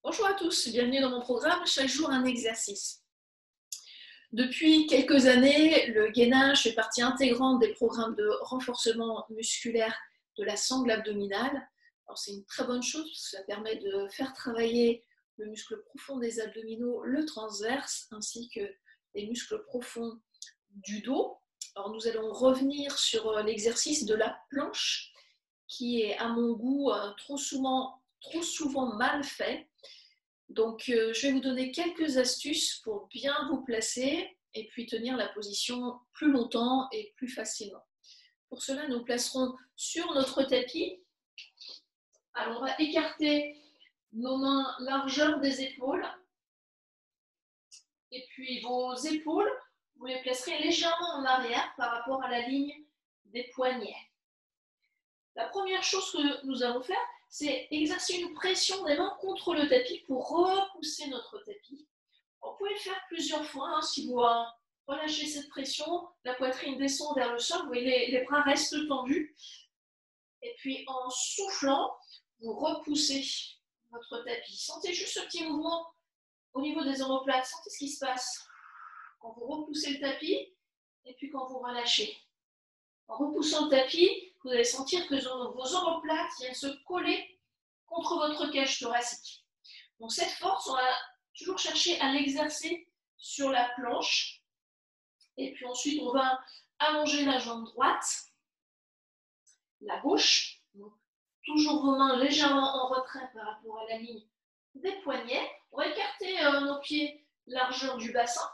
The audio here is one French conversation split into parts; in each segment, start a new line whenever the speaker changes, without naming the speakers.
Bonjour à tous, bienvenue dans mon programme Chaque jour un exercice. Depuis quelques années, le gainage fait partie intégrante des programmes de renforcement musculaire de la sangle abdominale. Alors c'est une très bonne chose parce que ça permet de faire travailler le muscle profond des abdominaux, le transverse, ainsi que les muscles profonds du dos. Alors nous allons revenir sur l'exercice de la planche qui est à mon goût trop souvent mal fait. Donc, je vais vous donner quelques astuces pour bien vous placer et puis tenir la position plus longtemps et plus facilement. Pour cela, nous placerons sur notre tapis. Alors, on va écarter nos mains largeur des épaules. Et puis, vos épaules, vous les placerez légèrement en arrière par rapport à la ligne des poignets. La première chose que nous allons faire, c'est exercer une pression des mains contre le tapis pour repousser notre tapis. Vous pouvez le faire plusieurs fois. Si vous relâchez cette pression, la poitrine descend vers le sol, vous voyez, les bras restent tendus. Et puis en soufflant, vous repoussez votre tapis. Sentez juste ce petit mouvement au niveau des omoplates. Sentez ce qui se passe quand vous repoussez le tapis et puis quand vous relâchez. En repoussant le tapis, vous allez sentir que vos omoplates viennent se coller contre votre cage thoracique. Donc cette force, on va toujours chercher à l'exercer sur la planche. Et puis ensuite, on va allonger la jambe droite, la gauche. Donc, toujours vos mains légèrement en retrait par rapport à la ligne des poignets. On va écarter nos pieds largeur du bassin.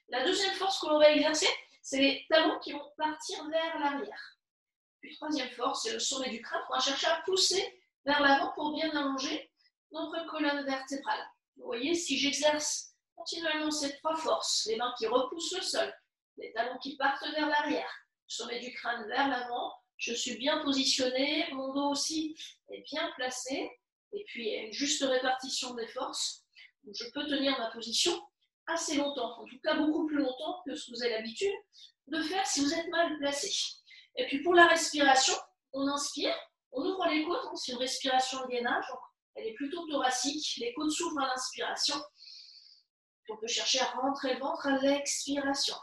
La deuxième force que l'on va exercer, c'est les talons qui vont partir vers l'arrière. Puis troisième force, c'est le sommet du crâne. On va chercher à pousser vers l'avant pour bien allonger notre colonne vertébrale. Vous voyez, si j'exerce continuellement ces trois forces, les mains qui repoussent le sol, les talons qui partent vers l'arrière, le sommet du crâne vers l'avant, je suis bien positionné, mon dos aussi est bien placé, et puis il y a une juste répartition des forces, donc je peux tenir ma position assez longtemps, en tout cas beaucoup plus longtemps que ce que vous avez l'habitude de faire si vous êtes mal placé. Et puis pour la respiration, on inspire, on ouvre les côtes, c'est une respiration de gainage, donc elle est plutôt thoracique, les côtes s'ouvrent à l'inspiration. On peut chercher à rentrer le ventre à l'expiration.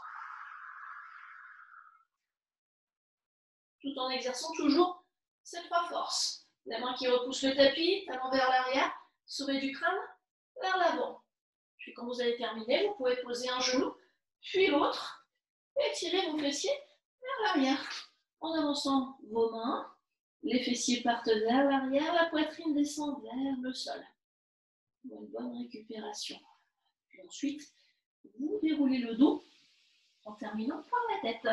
Tout en exerçant toujours ces trois forces. La main qui repousse le tapis, talon vers l'arrière, sommet du crâne vers l'avant. Puis quand vous avez terminé, vous pouvez poser un genou, puis l'autre, et tirer vos fessiers vers l'arrière. En avançant vos mains, les fessiers partent vers l'arrière, la poitrine descend vers le sol. Une bonne récupération. Et ensuite, vous déroulez le dos en terminant par la tête.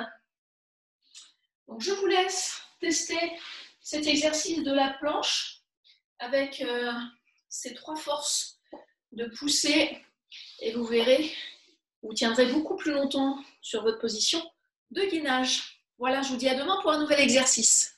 Donc je vous laisse tester cet exercice de la planche avec ces trois forces de poussée et vous verrez, vous tiendrez beaucoup plus longtemps sur votre position de gainage. Voilà, je vous dis à demain pour un nouvel exercice.